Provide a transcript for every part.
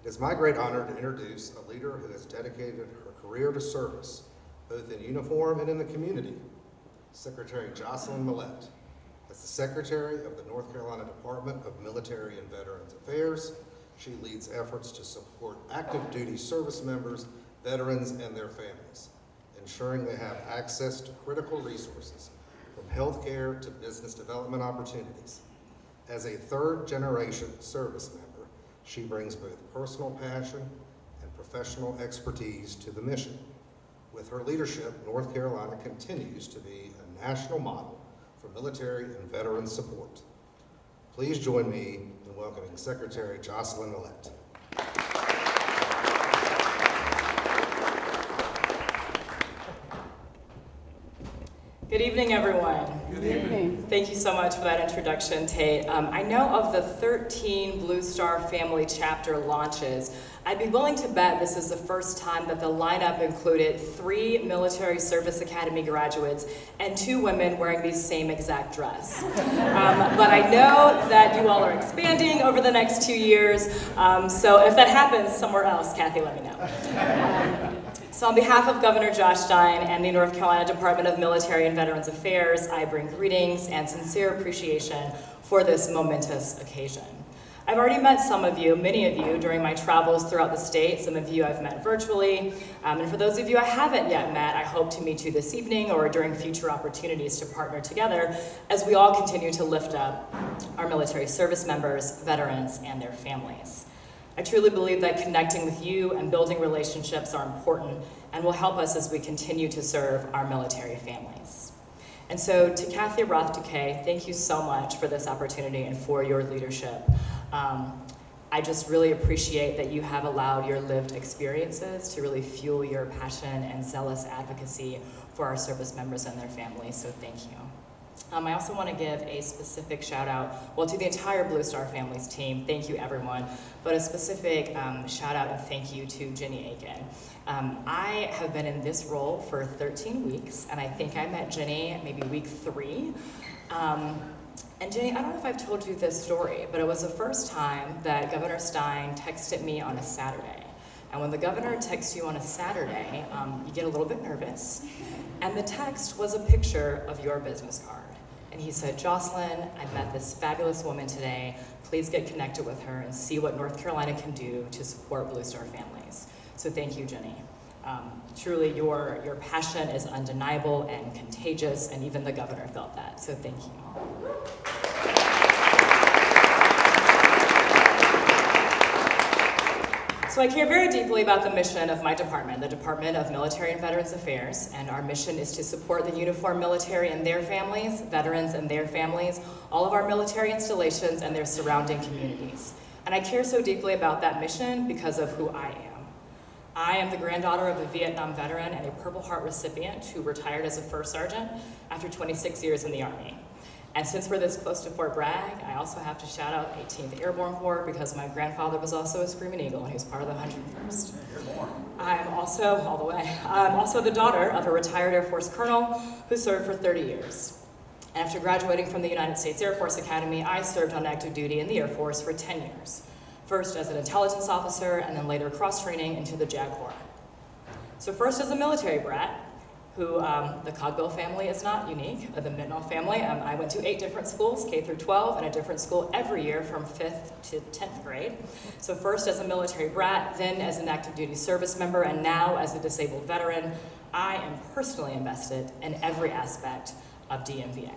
It is my great honor to introduce a leader who has dedicated her career to service, both in uniform and in the community, Secretary Jocelyn Millett. As the Secretary of the North Carolina Department of Military and Veterans Affairs, she leads efforts to support active duty service members, veterans, and their families, ensuring they have access to critical resources, from health care to business development opportunities. As a third-generation service member, she brings both personal passion and professional expertise to the mission. With her leadership, North Carolina continues to be a national model for military and veteran support. Please join me in welcoming Secretary Jocelyn Millett. Good evening, everyone. Good evening. Thank you so much for that introduction, Tate. I know of the 13 Blue Star Family Chapter launches. I'd be willing to bet this is the first time that the lineup included 3 Military Service Academy graduates and 2 women wearing the same exact dress. But I know that you all are expanding over the next 2 years, so if that happens somewhere else, Kathy, let me know. So on behalf of Governor Josh Stein and the North Carolina Department of Military and Veterans Affairs, I bring greetings and sincere appreciation for this momentous occasion. I've already met some of you, many of you, during my travels throughout the state. Some of you I've met virtually. And for those of you I haven't yet met, I hope to meet you this evening or during future opportunities to partner together as we all continue to lift up our military service members, veterans, and their families. I truly believe that connecting with you and building relationships are important and will help us as we continue to serve our military families. And so to Kathy Roth-Duquet, thank you so much for this opportunity and for your leadership. I just really appreciate that you have allowed your lived experiences to really fuel your passion and zealous advocacy for our service members and their families, so thank you. I also want to give a specific shout out, well, to the entire Blue Star Families team, thank you everyone, but a specific shout out and thank you to Jenny Aiken. I have been in this role for 13 weeks, and I think I met Jenny maybe week 3. And Jenny, I don't know if I've told you this story, but it was the first time that Governor Stein texted me on a Saturday. And when the governor texts you on a Saturday, you get a little bit nervous. And the text was a picture of your business card. And he said, Jocelyn, I met this fabulous woman today. Please get connected with her and see what North Carolina can do to support Blue Star families. So thank you, Jenny. Truly, your passion is undeniable and contagious, and even the governor felt that, so thank you. So I care very deeply about the mission of my department, the Department of Military and Veterans Affairs, and our mission is to support the uniformed military and their families, veterans and their families, all of our military installations and their surrounding communities. And I care so deeply about that mission because of who I am. I am the granddaughter of a Vietnam veteran and a Purple Heart recipient who retired as a first sergeant after 26 years in the Army. And since we're this close to Fort Bragg, I also have to shout out 18th Airborne Corps because my grandfather was also a Screaming Eagle and he was part of the 101st. I'm also the daughter of a retired Air Force colonel who served for 30 years. And after graduating from the United States Air Force Academy, I served on active duty in the Air Force for 10 years. First as an intelligence officer and then later cross-training into the JAG Corps. So first as a military brat, who the Cogbill family is not unique, the Mitnall family. I went to 8 different schools, K through 12, and a different school every year from 5th to 10th grade. So first as a military brat, then as an active duty service member, and now as a disabled veteran, I am personally invested in every aspect of DMVA.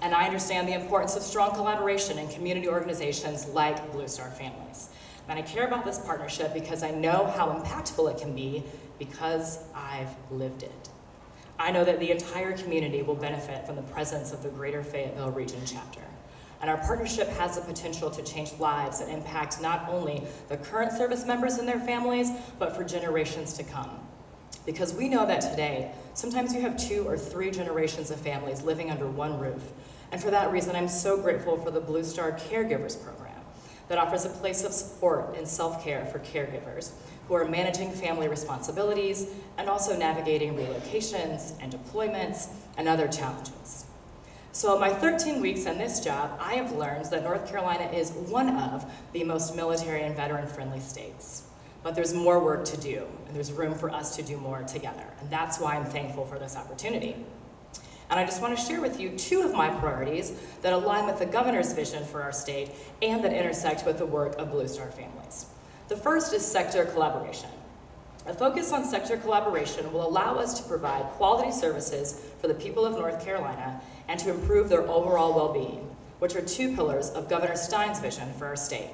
And I understand the importance of strong collaboration in community organizations like Blue Star Families. And I care about this partnership because I know how impactful it can be because I've lived it. I know that the entire community will benefit from the presence of the Greater Fayetteville Region Chapter. And our partnership has the potential to change lives and impact not only the current service members and their families, but for generations to come. Because we know that today, sometimes you have 2 or 3 generations of families living under one roof. And for that reason, I'm so grateful for the Blue Star Caregivers Program that offers a place of support and self-care for caregivers who are managing family responsibilities and also navigating relocations and deployments and other challenges. So in my 13 weeks in this job, I have learned that North Carolina is one of the most military and veteran-friendly states. But there's more work to do, and there's room for us to do more together. And that's why I'm thankful for this opportunity. And I just want to share with you 2 of my priorities that align with the governor's vision for our state and that intersect with the work of Blue Star families. The first is sector collaboration. A focus on sector collaboration will allow us to provide quality services for the people of North Carolina and to improve their overall well-being, which are 2 pillars of Governor Stein's vision for our state.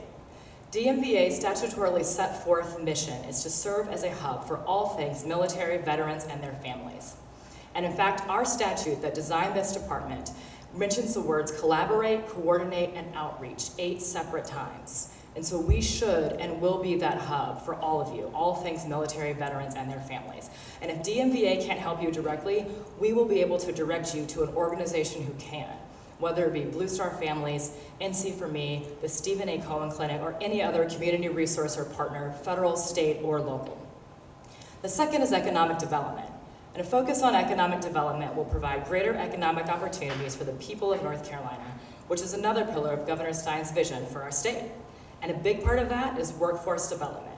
DMVA's statutorily set forth mission is to serve as a hub for all things military, veterans, and their families. And in fact, our statute that designed this department mentions the words collaborate, coordinate, and outreach 8 separate times. And so we should and will be that hub for all of you, all things military, veterans, and their families. And if DMVA can't help you directly, we will be able to direct you to an organization who can, whether it be Blue Star Families, NC for Me, the Stephen A. Cohen Clinic, or any other community resource or partner, federal, state, or local. The second is economic development. And a focus on economic development will provide greater economic opportunities for the people of North Carolina, which is another pillar of Governor Stein's vision for our state. And a big part of that is workforce development.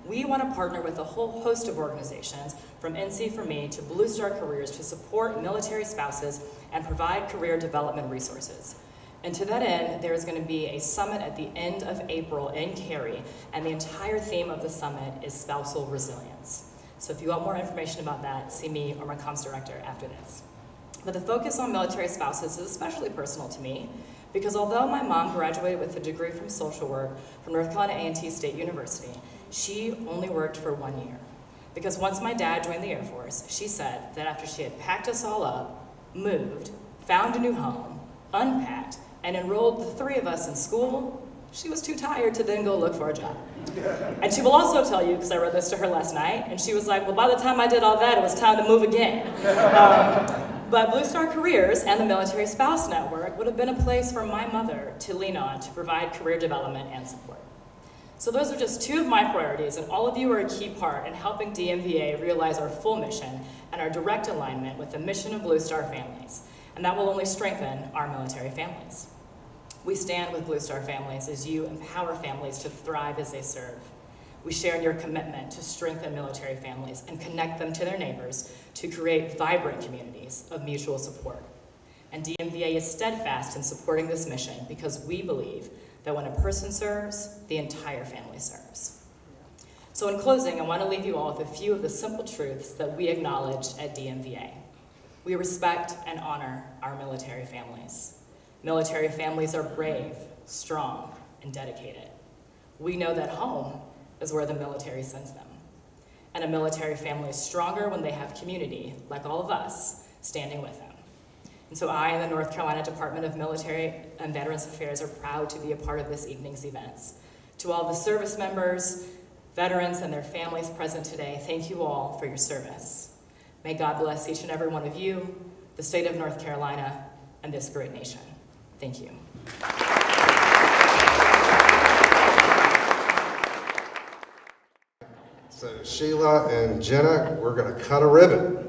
We want to partner with a whole host of organizations, from NC for Me to Blue Star Careers, to support military spouses and provide career development resources. And to that end, there is going to be a summit at the end of April in Cary, and the entire theme of the summit is spousal resilience. So if you want more information about that, see me or my comms director after this. But the focus on military spouses is especially personal to me, because although my mom graduated with a degree from social work from North Carolina A&T State University, she only worked for 1 year. Because once my dad joined the Air Force, she said that after she had packed us all up, moved, found a new home, unpacked, and enrolled the 3 of us in school, she was too tired to then go look for a job. And she will also tell you, because I read this to her last night, and she was like, well, by the time I did all that, it was time to move again. But Blue Star Careers and the Military Spouse Network would have been a place for my mother to lean on to provide career development and support. So those are just 2 of my priorities, and all of you are a key part in helping DMVA realize our full mission and our direct alignment with the mission of Blue Star families. And that will only strengthen our military families. We stand with Blue Star families as you empower families to thrive as they serve. We share in your commitment to strengthen military families and connect them to their neighbors to create vibrant communities of mutual support. And DMVA is steadfast in supporting this mission because we believe that when a person serves, the entire family serves. So in closing, I want to leave you all with a few of the simple truths that we acknowledge at DMVA. We respect and honor our military families. Military families are brave, strong, and dedicated. We know that home is where the military sends them. And a military family is stronger when they have community, like all of us, standing with them. And so I and the North Carolina Department of Military and Veterans Affairs are proud to be a part of this evening's events. To all the service members, veterans, and their families present today, thank you all for your service. May God bless each and every one of you, the state of North Carolina, and this great nation. Thank you. So Sheila and Jenna, we're going to cut a ribbon.